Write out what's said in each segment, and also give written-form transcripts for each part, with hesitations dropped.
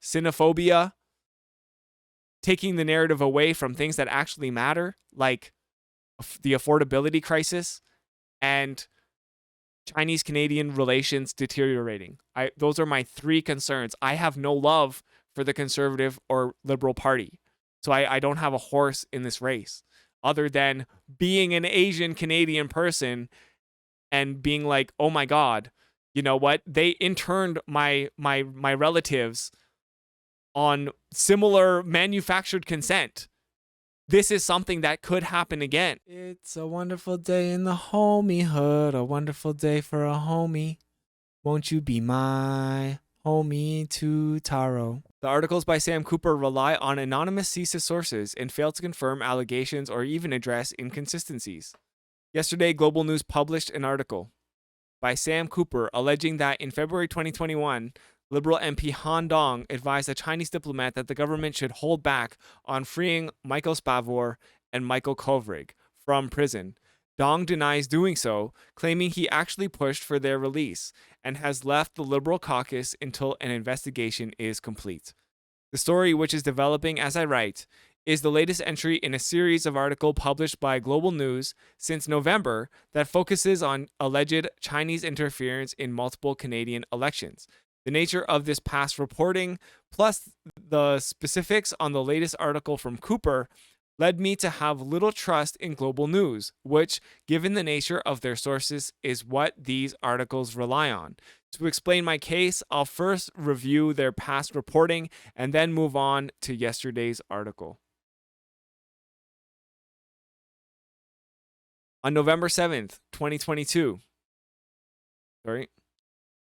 xenophobia, taking the narrative away from things that actually matter, like the affordability crisis and Chinese-Canadian relations deteriorating. Those are my three concerns. I have no love for the Conservative or Liberal Party. So I don't have a horse in this race other than being an Asian Canadian person and being like, oh my God, you know what? They interned my relatives on similar manufactured consent. This is something that could happen again. It's a wonderful day in the homiehood, a wonderful day for a homie. Won't you be my homie to Taro? The articles by Sam Cooper rely on anonymous CSIS sources and fail to confirm allegations or even address inconsistencies. Yesterday, Global News published an article by Sam Cooper alleging that in February 2021, Liberal MP Han Dong advised a Chinese diplomat that the government should hold back on freeing Michael Spavor and Michael Kovrig from prison. Dong denies doing so, claiming he actually pushed for their release and has left the Liberal caucus until an investigation is complete. The story, which is developing as I write, is the latest entry in a series of articles published by Global News since November that focuses on alleged Chinese interference in multiple Canadian elections. The nature of this past reporting, plus the specifics on the latest article from Cooper, led me to have little trust in Global News, which, given the nature of their sources, is what these articles rely on. To explain my case, I'll first review their past reporting and then move on to yesterday's article. On November 7th, 2022,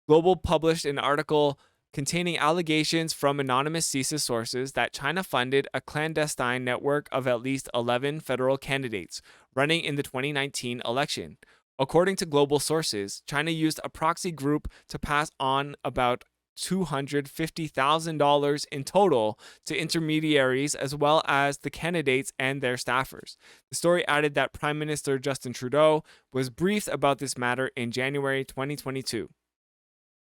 Global published an article containing allegations from anonymous CSIS sources that China funded a clandestine network of at least 11 federal candidates running in the 2019 election. According to Global sources, China used a proxy group to pass on about $250,000 in total to intermediaries as well as the candidates and their staffers. The story added that Prime Minister Justin Trudeau was briefed about this matter in January 2022.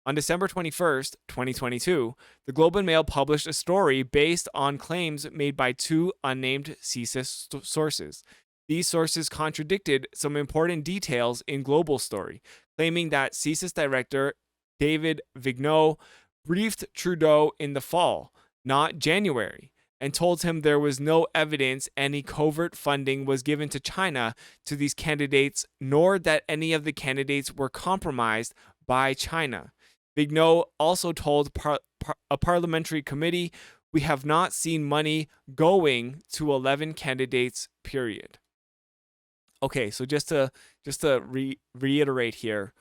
On December 21st, 2022, the Globe and Mail published a story based on claims made by two unnamed CSIS sources. These sources contradicted some important details in Global's story, claiming that CSIS Director David Vigneault briefed Trudeau in the fall, not January, and told him there was no evidence any covert funding was given to China to these candidates, nor that any of the candidates were compromised by China. Vigneault also told a parliamentary committee, "We have not seen money going to 11 candidates, period." Okay, so just to reiterate here,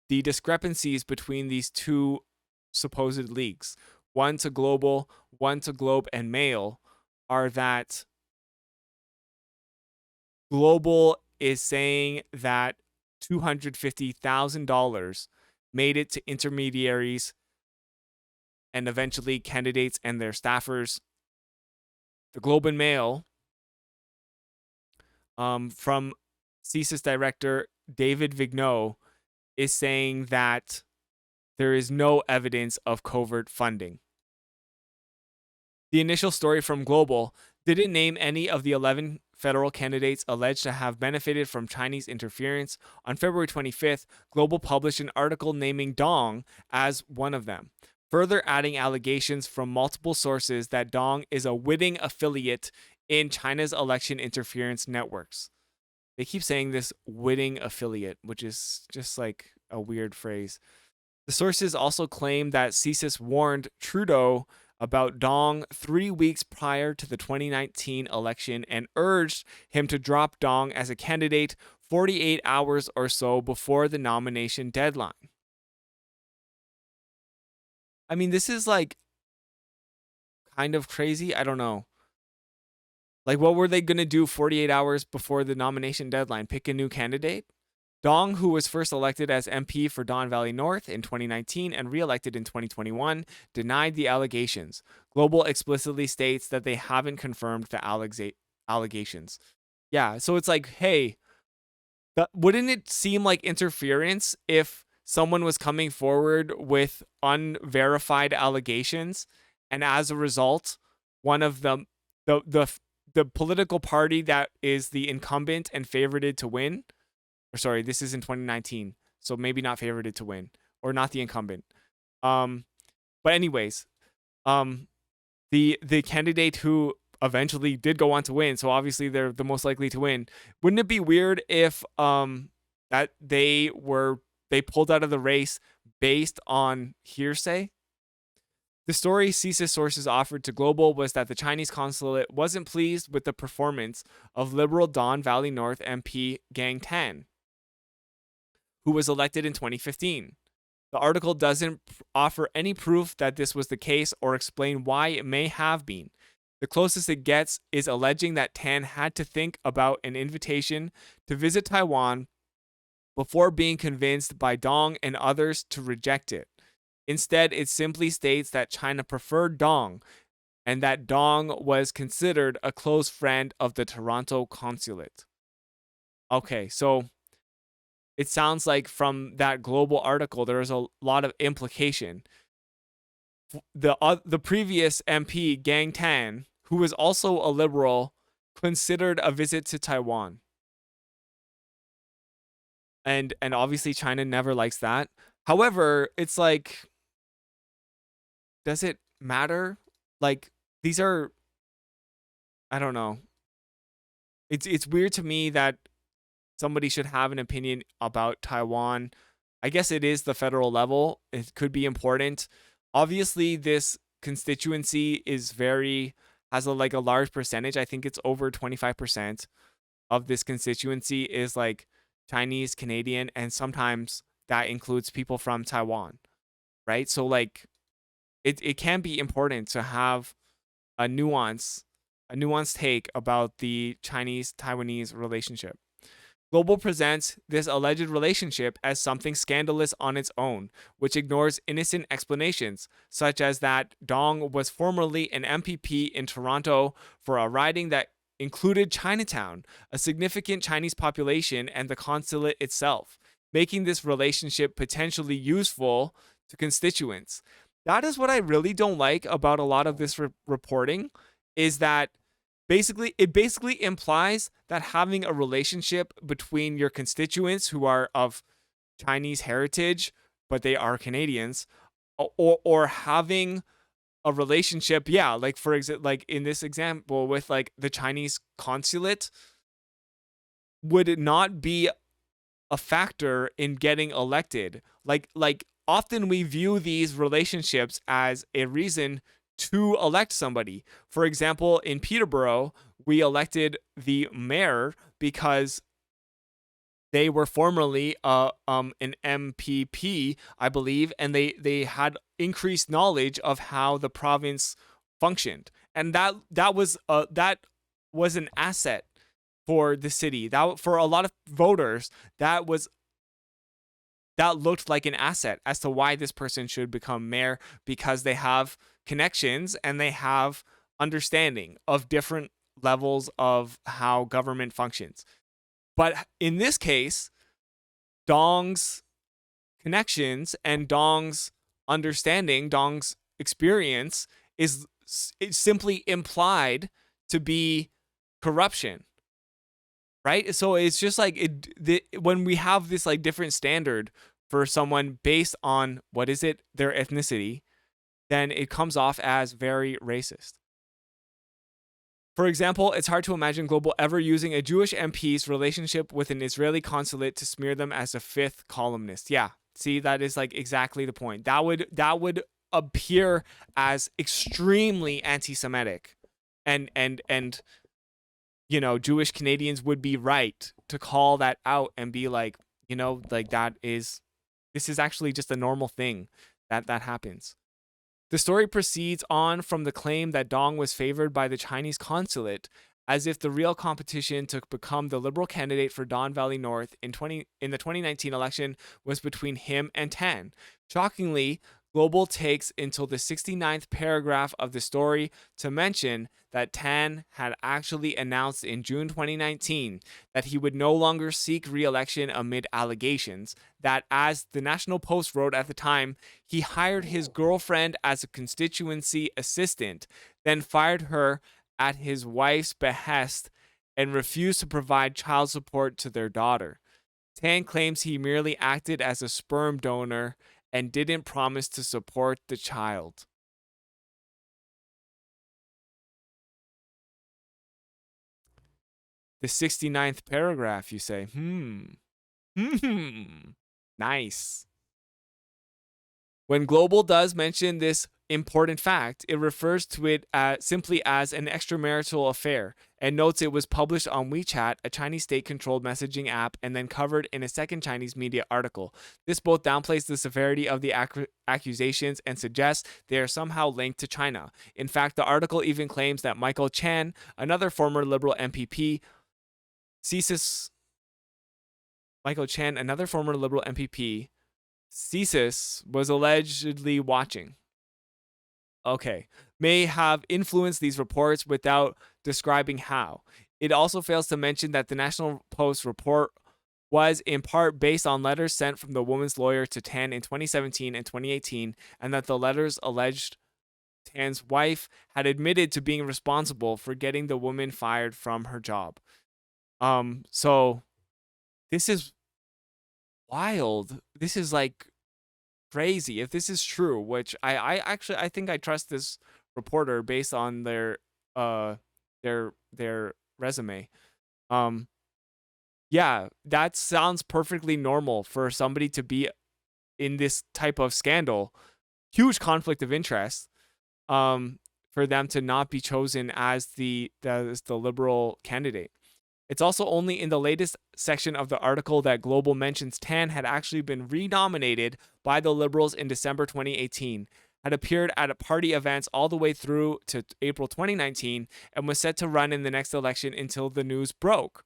the discrepancies between these two supposed leaks, one to Global, one to Globe and Mail, are that Global is saying that $250,000 made it to intermediaries and eventually candidates and their staffers. The Globe and Mail, from CSIS Director David Vigneault, is saying that there is no evidence of covert funding. The initial story from Global didn't name any of the 11 federal candidates alleged to have benefited from Chinese interference. On February 25th, Global published an article naming Dong as one of them, further adding allegations from multiple sources that Dong is a witting affiliate in China's election interference networks. They keep saying this witting affiliate, which is just like a weird phrase. The sources also claim that CSIS warned Trudeau about Dong 3 weeks prior to the 2019 election and urged him to drop Dong as a candidate 48 hours or so before the nomination deadline. I mean, this is like kind of crazy. I don't know. Like, what were they going to do 48 hours before the nomination deadline? Pick a new candidate? Dong, who was first elected as MP for Don Valley North in 2019 and re-elected in 2021, denied the allegations. Global explicitly states that they haven't confirmed the allegations. Yeah, so it's like, hey, wouldn't it seem like interference if someone was coming forward with unverified allegations and as a result, one of the political party that is the incumbent and favorited to win, or sorry, this is in 2019, so maybe not favorited to win, or not the incumbent. But anyways, the candidate who eventually did go on to win, so obviously they're the most likely to win. Wouldn't it be weird if that they pulled out of the race based on hearsay? The story CSIS sources offered to Global was that the Chinese consulate wasn't pleased with the performance of liberal Don Valley North MP Gang Tan, who was elected in 2015. The article doesn't offer any proof that this was the case or explain why it may have been. The closest it gets is alleging that Tan had to think about an invitation to visit Taiwan before being convinced by Dong and others to reject it. Instead, it simply states that China preferred Dong and that Dong was considered a close friend of the Toronto consulate. Okay, so it sounds like from that Global article, there is a lot of implication. The previous MP, Gang Tan, who was also a liberal, considered a visit to Taiwan. And obviously China never likes that. However, it's like, does it matter? Like, these are, I don't know. It's weird to me that somebody should have an opinion about Taiwan. I guess it is the federal level. It could be important. Obviously, this constituency has a large percentage. I think it's over 25% of this constituency is like Chinese, Canadian, and sometimes that includes people from Taiwan, right? So like it can be important to have a nuanced take about the Chinese-Taiwanese relationship. Global presents this alleged relationship as something scandalous on its own, which ignores innocent explanations, such as that Dong was formerly an MPP in Toronto for a riding that included Chinatown, a significant Chinese population, and the consulate itself, making this relationship potentially useful to constituents. That is what I really don't like about a lot of this reporting, is that it basically implies that having a relationship between your constituents who are of Chinese heritage, but they are Canadians, or having a relationship, yeah, like for example, like in this example with like the Chinese consulate, would not be a factor in getting elected. Like often we view these relationships as a reason to elect somebody. For example, in Peterborough, we elected the mayor because they were formerly an MPP, I believe, and they had increased knowledge of how the province functioned, and that was an asset for the city. That for a lot of voters, that looked like an asset as to why this person should become mayor, because they have connections and they have understanding of different levels of how government functions. But in this case, Dong's connections and Dong's understanding, Dong's experience is simply implied to be corruption. Right? So it's just like when we have this like different standard for someone based on their ethnicity, then it comes off as very racist. For example, it's hard to imagine Global ever using a Jewish MP's relationship with an Israeli consulate to smear them as a fifth columnist. Yeah, see, that is like exactly the point. That would appear as extremely anti-Semitic, and Jewish Canadians would be right to call that out and be like, like this is actually just a normal thing that happens. The story proceeds on from the claim that Dong was favored by the Chinese consulate, as if the real competition to become the Liberal candidate for Don Valley North in the 2019 election was between him and Tan. Shockingly, Global takes until the 69th paragraph of the story to mention that Tan had actually announced in June 2019 that he would no longer seek re-election amid allegations that, as the National Post wrote at the time, he hired his girlfriend as a constituency assistant, then fired her at his wife's behest and refused to provide child support to their daughter. Tan claims he merely acted as a sperm donor and didn't promise to support the child. The 69th paragraph, you say? Nice. When Global does mention this important fact, it refers to it simply as an extramarital affair and notes it was published on WeChat, a Chinese state-controlled messaging app, and then covered in a second Chinese media article. This both downplays the severity of the accusations and suggests they are somehow linked to China. In fact, the article even claims that Michael Chen, another former Liberal MPP, CSIS was allegedly watching. Okay, may have influenced these reports without describing how. It also fails to mention that the National Post report was in part based on letters sent from the woman's lawyer to Tan in 2017 and 2018, and that the letters alleged Tan's wife had admitted to being responsible for getting the woman fired from her job. So this is wild. This is like crazy. If this is true, which I actually I think I trust this reporter based on their resume. Yeah, that sounds perfectly normal for somebody to be in this type of scandal. Huge conflict of interest. For them to not be chosen as the liberal candidate. It's also only in the latest section of the article that Global mentions Tan had actually been renominated by the Liberals in December 2018, had appeared at party events all the way through to April 2019, and was set to run in the next election until the news broke.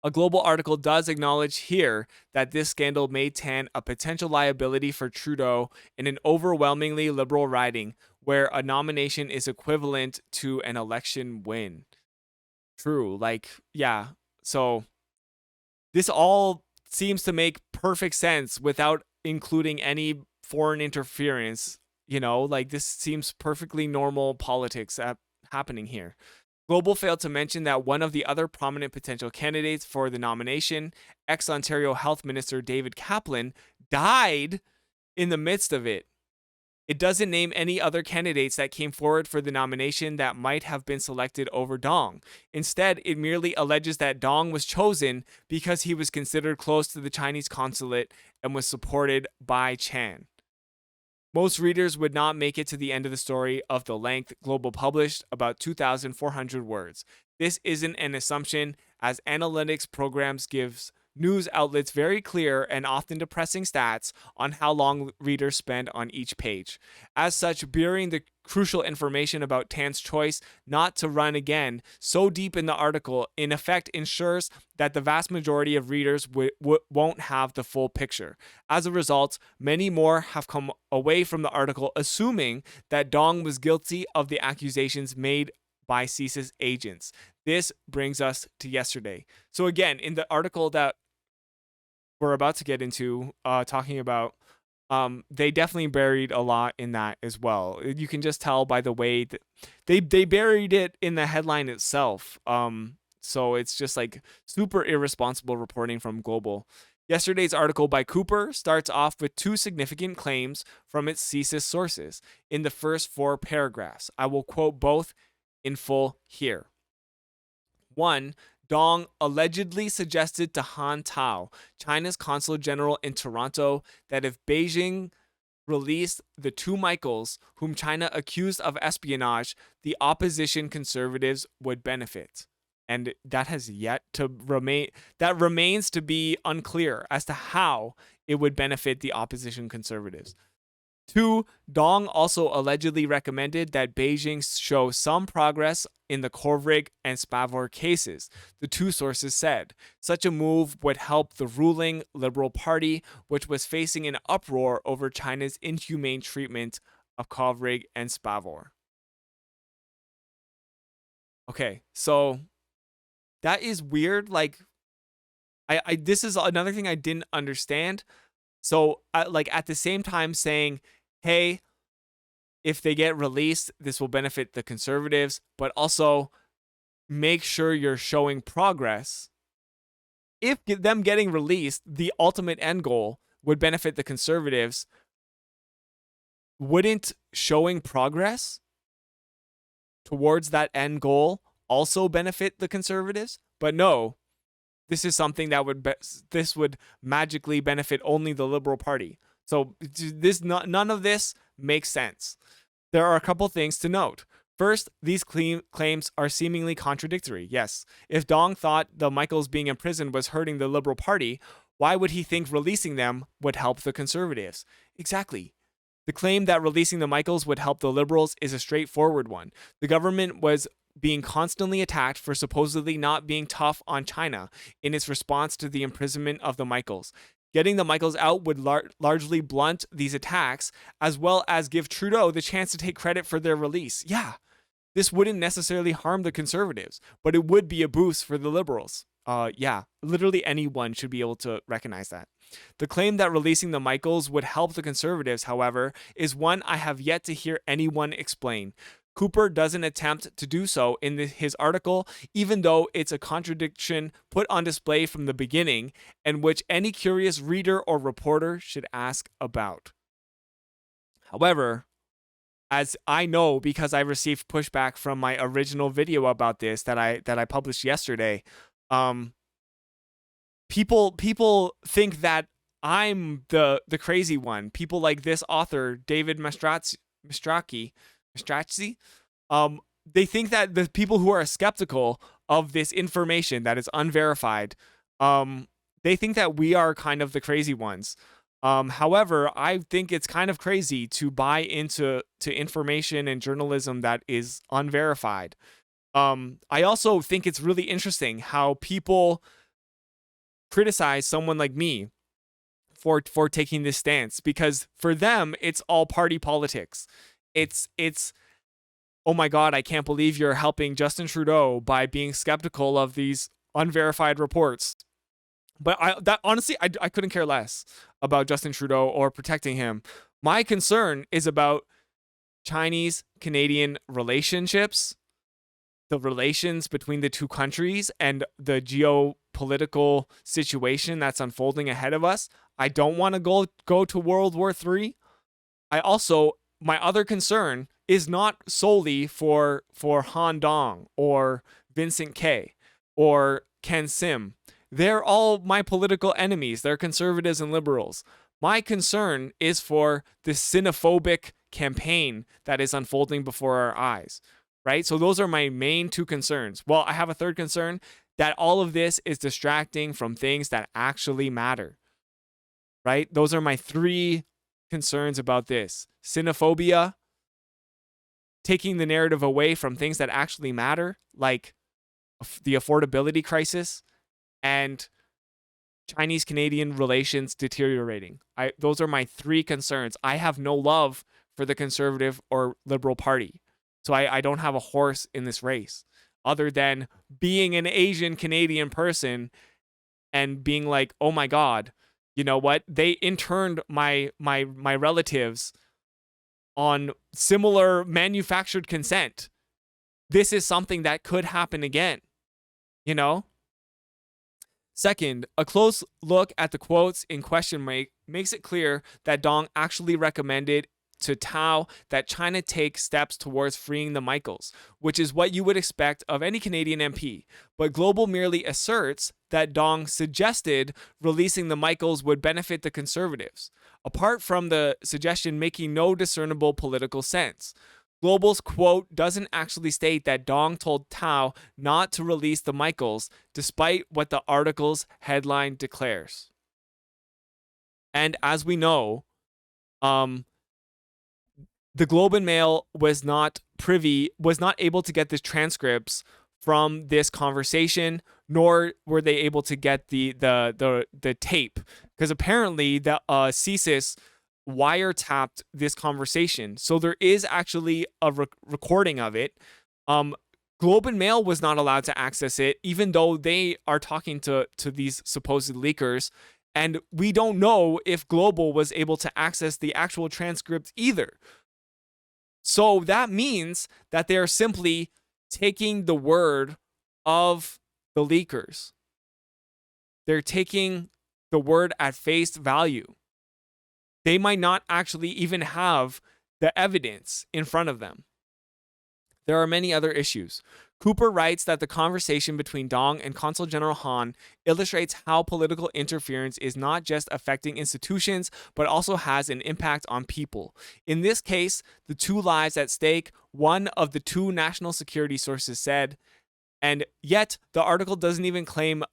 A Global article does acknowledge here that this scandal made Tan a potential liability for Trudeau in an overwhelmingly Liberal riding, where a nomination is equivalent to an election win. True. Like, yeah. So this all seems to make perfect sense without including any foreign interference. Like this seems perfectly normal politics happening here. Global failed to mention that one of the other prominent potential candidates for the nomination, ex-Ontario Health Minister David Kaplan, died in the midst of it. It doesn't name any other candidates that came forward for the nomination that might have been selected over Dong. Instead, it merely alleges that Dong was chosen because he was considered close to the Chinese consulate and was supported by Chan. Most readers would not make it to the end of the story of the length Global published, about 2,400 words. This isn't an assumption, as analytics programs gives news outlets very clear and often depressing stats on how long readers spend on each page. As such, burying the crucial information about Tan's choice not to run again so deep in the article in effect ensures that the vast majority of readers won't have the full picture. As a result, many more have come away from the article assuming that Dong was guilty of the accusations made by CSIS agents. This brings us to yesterday. So again, in the article that we're about to get into, talking about, they definitely buried a lot in that as well. You can just tell by the way that they buried it in the headline itself. So it's just like super irresponsible reporting from Global. Yesterday's article by Cooper starts off with two significant claims from its CSIS sources in the first 4 paragraphs. I will quote both in full here. 1. Dong allegedly suggested to Han Tao, China's consul general in Toronto, that if Beijing released the 2 Michaels, whom China accused of espionage, the opposition conservatives would benefit. And that has yet to remain, that remains to be unclear as to how it would benefit the opposition conservatives. 2. Dong also allegedly recommended that Beijing show some progress in the Kovrig and Spavor cases, the two sources said. Such a move would help the ruling Liberal Party, which was facing an uproar over China's inhumane treatment of Kovrig and Spavor. Okay, so that is weird. Like, I this is another thing I didn't understand. So, like at the same time saying, hey, if they get released, this will benefit the conservatives, but also make sure you're showing progress. If them getting released, the ultimate end goal would benefit the conservatives, wouldn't showing progress towards that end goal also benefit the conservatives? But no, this is something that this would magically benefit only the Liberal Party. So none of this makes sense. There are a couple things to note. First, these claims are seemingly contradictory. Yes, if Dong thought the Michaels being imprisoned was hurting the Liberal Party, why would he think releasing them would help the conservatives? Exactly. The claim that releasing the Michaels would help the Liberals is a straightforward one. The government was being constantly attacked for supposedly not being tough on China in its response to the imprisonment of the Michaels. Getting the Michaels out would largely blunt these attacks, as well as give Trudeau the chance to take credit for their release. Yeah, this wouldn't necessarily harm the conservatives, but it would be a boost for the Liberals. Yeah, literally anyone should be able to recognize that. The claim that releasing the Michaels would help the conservatives, however, is one I have yet to hear anyone explain. Cooper doesn't attempt to do so in his article, even though it's a contradiction put on display from the beginning, and which any curious reader or reporter should ask about. However, as I know because I received pushback from my original video about this that I published yesterday, people think that I'm the crazy one. People like this author, David Mastracci, they think that the people who are skeptical of this information that is unverified, they think that we are kind of the crazy ones. However, I think it's kind of crazy to buy into information and journalism that is unverified. I also think it's really interesting how people criticize someone like me for taking this stance, because for them it's all party politics. It's oh my God, I can't believe you're helping Justin Trudeau by being skeptical of these unverified reports. But I couldn't care less about Justin Trudeau or protecting him. My concern is about Chinese-Canadian relationships, the relations between the two countries, and the geopolitical situation that's unfolding ahead of us. I don't want to go to World War III. My other concern is not solely for Han Dong or Vincent K or Ken Sim. They're all my political enemies. They're conservatives and liberals. My concern is for the xenophobic campaign that is unfolding before our eyes, right? So those are my main two concerns. Well, I have a third concern, that all of this is distracting from things that actually matter, right? Those are my three concerns about this. Xenophobia, taking the narrative away from things that actually matter, like the affordability crisis, and Chinese-Canadian relations deteriorating. Those are my three concerns. I have no love for the Conservative or Liberal Party. So I don't have a horse in this race, other than being an Asian Canadian person and being like, oh my God, you know what? They interned my relatives on similar manufactured consent. This is something that could happen again, you know? Second, a close look at the quotes in question makes it clear that Dong actually recommended to Tao that China take steps towards freeing the Michaels, which is what you would expect of any Canadian MP. But Global merely asserts that Dong suggested releasing the Michaels would benefit the Conservatives, apart from the suggestion making no discernible political sense. Global's quote doesn't actually state that Dong told Tao not to release the Michaels, despite what the article's headline declares. And as we know, the Globe and Mail was not able to get the transcripts from this conversation, nor were they able to get the tape, because apparently the CSIS wiretapped this conversation. So there is actually a recording of it. Globe and Mail was not allowed to access it, even though they are talking to these supposed leakers. And we don't know if Global was able to access the actual transcript either. So that means that they are simply taking the word of the leakers. They're taking the word at face value. They might not actually even have the evidence in front of them. There are many other issues. Cooper writes that the conversation between Dong and Consul General Han illustrates how political interference is not just affecting institutions, but also has an impact on people. In this case, the two lives at stake, one of the two national security sources said, and yet the article doesn't even claim,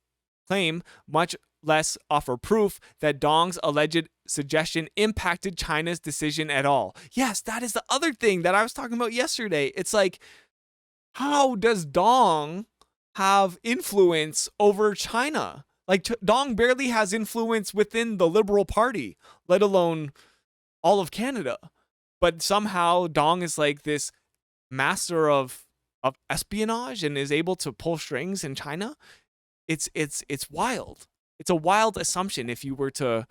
much less offer proof, that Dong's alleged suggestion impacted China's decision at all. Yes, that is the other thing that I was talking about yesterday. It's like, how does Dong have influence over China? Like, Dong barely has influence within the Liberal Party, let alone all of Canada. But somehow Dong is like this master of espionage and is able to pull strings in China. It's wild. It's a wild assumption if you were to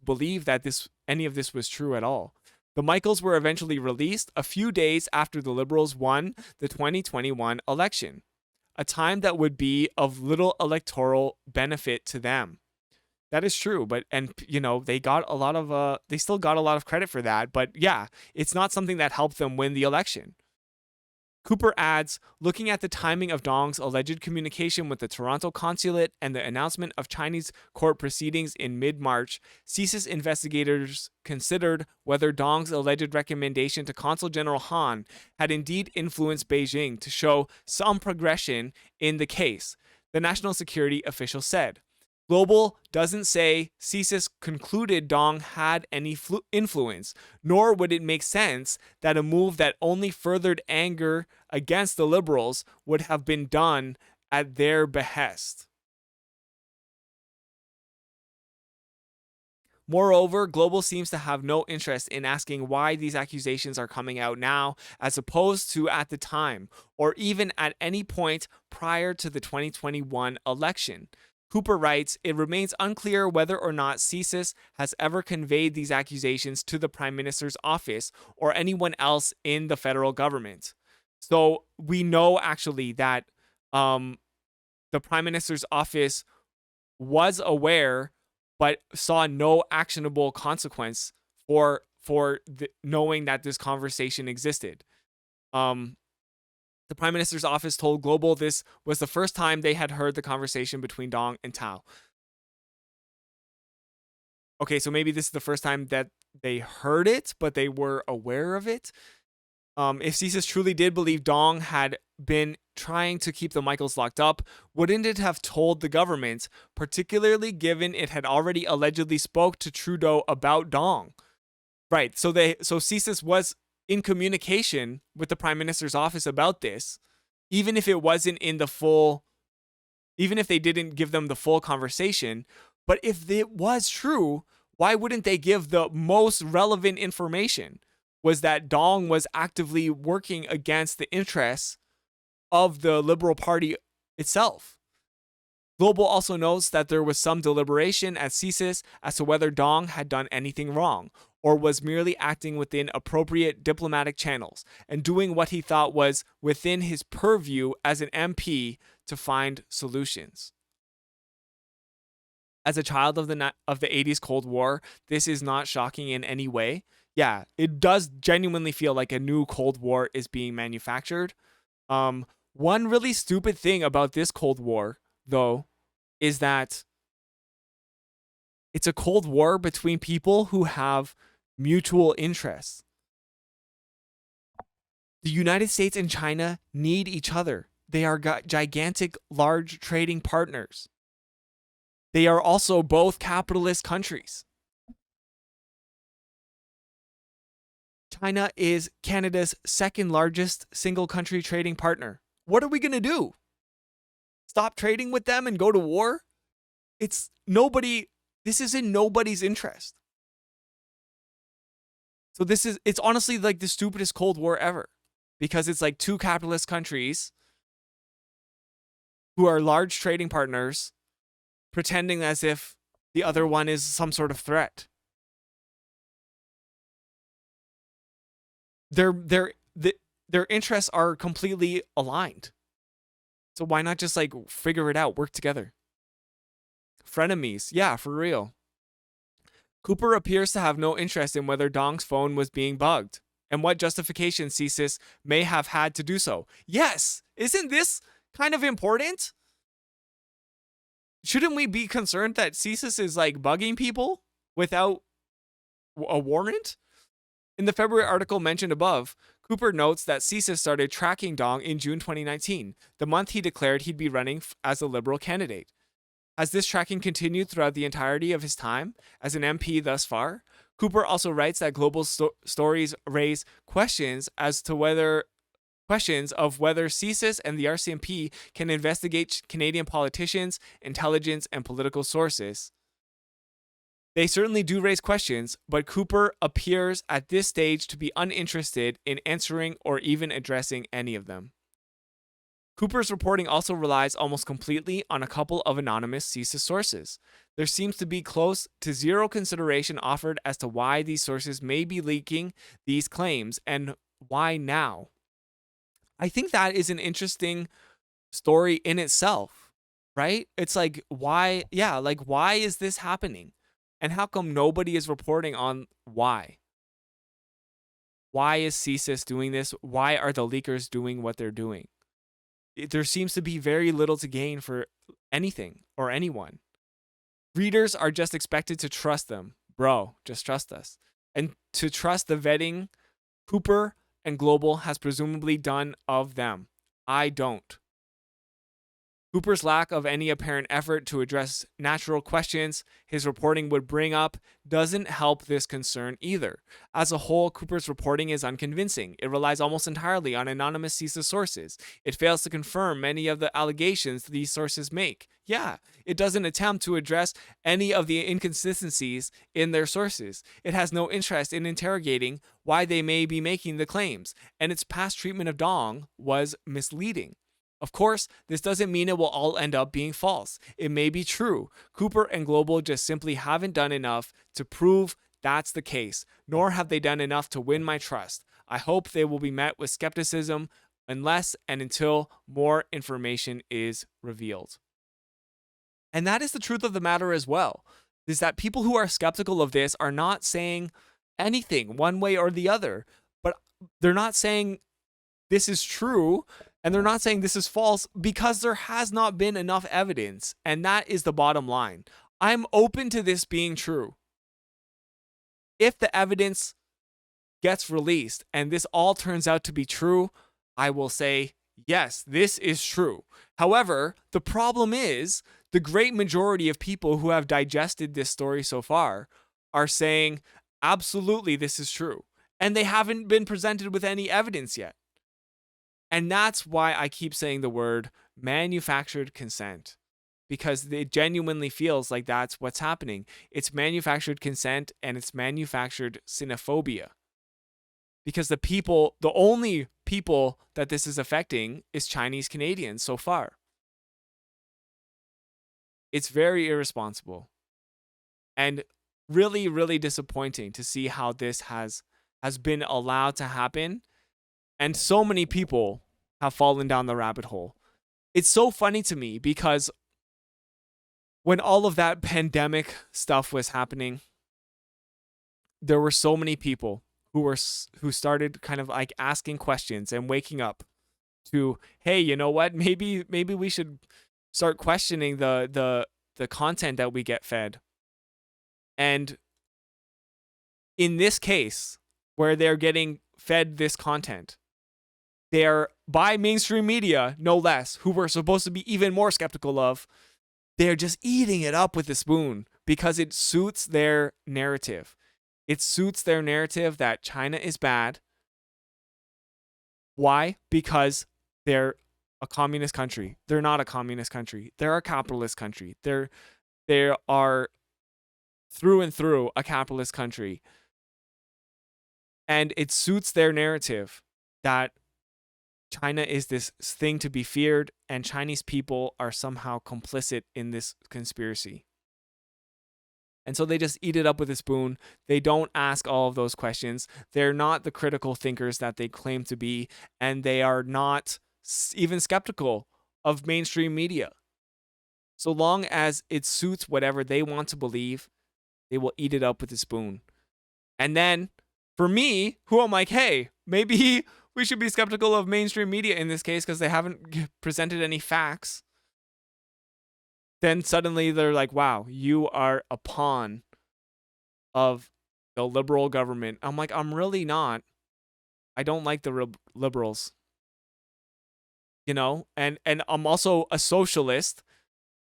believe that any of this was true at all. The Michaels were eventually released a few days after the Liberals won the 2021 election, a time that would be of little electoral benefit to them. That is true, but they got a lot of they still got a lot of credit for that, but yeah, it's not something that helped them win the election. Cooper adds, looking at the timing of Dong's alleged communication with the Toronto consulate and the announcement of Chinese court proceedings in mid-March, CSIS investigators considered whether Dong's alleged recommendation to Consul General Han had indeed influenced Beijing to show some progression in the case, the national security official said. Global doesn't say CSIS concluded Dong had any influence, nor would it make sense that a move that only furthered anger against the Liberals would have been done at their behest. Moreover, Global seems to have no interest in asking why these accusations are coming out now, as opposed to at the time, or even at any point prior to the 2021 election. Cooper writes, it remains unclear whether or not CSIS has ever conveyed these accusations to the Prime Minister's office or anyone else in the federal government. So we know actually that the Prime Minister's office was aware, but saw no actionable consequence for knowing that this conversation existed. The Prime Minister's office told Global this was the first time they had heard the conversation between Dong and Tao. Okay, so maybe this is the first time that they heard it, but they were aware of it. If CSIS truly did believe Dong had been trying to keep the Michaels locked up, wouldn't it have told the government, particularly given it had already allegedly spoke to Trudeau about Dong? Right, so CSIS was in communication with the Prime Minister's office about this, even if it wasn't even if they didn't give them the full conversation. But if it was true, why wouldn't they give the most relevant information? Was that Dong was actively working against the interests of the Liberal Party itself. Global also notes that there was some deliberation at CSIS as to whether Dong had done anything wrong, or was merely acting within appropriate diplomatic channels and doing what he thought was within his purview as an MP to find solutions. As a child of the 80s Cold War, this is not shocking in any way. Yeah, it does genuinely feel like a new Cold War is being manufactured. One really stupid thing about this Cold War, though, is that it's a Cold War between people who have mutual interests. The United States and China need each other. They are gigantic, large trading partners. They are also both capitalist countries. China is Canada's second largest single country trading partner. What are we going to do? Stop trading with them and go to war? This is in nobody's interest. So it's honestly like the stupidest Cold War ever, because it's like two capitalist countries who are large trading partners pretending as if the other one is some sort of threat. Their interests are completely aligned. So why not just like figure it out, work together? Frenemies, yeah, for real. Cooper appears to have no interest in whether Dong's phone was being bugged and what justification CSIS may have had to do so. Yes, isn't this kind of important? Shouldn't we be concerned that CSIS is like bugging people without a warrant? In the February article mentioned above, Cooper notes that CSIS started tracking Dong in June 2019, the month he declared he'd be running as a Liberal candidate. Has this tracking continued throughout the entirety of his time as an MP thus far? Cooper also writes that global stories raise questions of whether CSIS and the RCMP can investigate Canadian politicians, intelligence, and political sources. They certainly do raise questions, but Cooper appears at this stage to be uninterested in answering or even addressing any of them. Cooper's reporting also relies almost completely on a couple of anonymous CSIS sources. There seems to be close to zero consideration offered as to why these sources may be leaking these claims and why now. I think that is an interesting story in itself, right? It's like, why is this happening? And how come nobody is reporting on why? Why is CSIS doing this? Why are the leakers doing what they're doing? There seems to be very little to gain for anything or anyone. Readers are just expected to trust them. Bro, just trust us. And to trust the vetting Cooper and Global has presumably done of them. I don't. Cooper's lack of any apparent effort to address natural questions his reporting would bring up doesn't help this concern either. As a whole, Cooper's reporting is unconvincing. It relies almost entirely on anonymous CSIS sources. It fails to confirm many of the allegations these sources make. Yeah, it doesn't attempt to address any of the inconsistencies in their sources. It has no interest in interrogating why they may be making the claims, and its past treatment of Dong was misleading. Of course, this doesn't mean it will all end up being false. It may be true. Cooper and Global just simply haven't done enough to prove that's the case, nor have they done enough to win my trust. I hope they will be met with skepticism unless and until more information is revealed. And that is the truth of the matter as well, is that people who are skeptical of this are not saying anything one way or the other, but they're not saying this is true, and they're not saying this is false because there has not been enough evidence. And that is the bottom line. I'm open to this being true. If the evidence gets released and this all turns out to be true, I will say, yes, this is true. However, the problem is the great majority of people who have digested this story so far are saying, absolutely, this is true. And they haven't been presented with any evidence yet. And that's why I keep saying the word manufactured consent, because it genuinely feels like that's what's happening. It's manufactured consent and it's manufactured xenophobia. Because the only people that this is affecting is Chinese Canadians so far. It's very irresponsible and really, really disappointing to see how this has been allowed to happen. And so many people have fallen down the rabbit hole. It's so funny to me because when all of that pandemic stuff was happening, there were so many people who started kind of like asking questions and waking up to, hey, you know what? Maybe we should start questioning the content that we get fed. And in this case, where they're getting fed this content, they're by mainstream media, no less, who we're supposed to be even more skeptical of. They're just eating it up with a spoon because it suits their narrative. It suits their narrative that China is bad. Why? Because they're a communist country. They're not a communist country. They're a capitalist country. They are through and through a capitalist country. And it suits their narrative that China is this thing to be feared and Chinese people are somehow complicit in this conspiracy. And so they just eat it up with a spoon. They don't ask all of those questions. They're not the critical thinkers that they claim to be, and they are not even skeptical of mainstream media. So long as it suits whatever they want to believe, they will eat it up with a spoon. And then for me, who I'm like, hey, maybe we should be skeptical of mainstream media in this case because they haven't presented any facts. Then suddenly they're like, wow, you are a pawn of the liberal government. I'm like, I'm really not. I don't like the liberals. You know, and I'm also a socialist,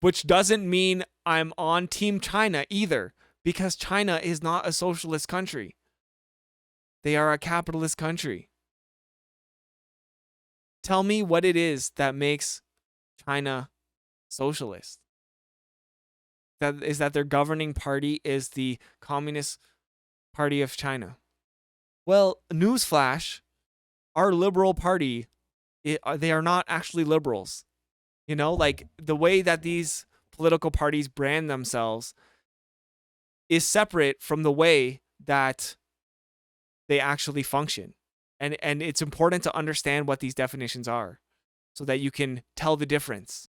which doesn't mean I'm on Team China either, because China is not a socialist country. They are a capitalist country. Tell me what it is that makes China socialist. That is that their governing party is the Communist Party of China. Well, newsflash, our liberal party, they are not actually liberals. You know, like the way that these political parties brand themselves is separate from the way that they actually function. And it's important to understand what these definitions are so that you can tell the difference.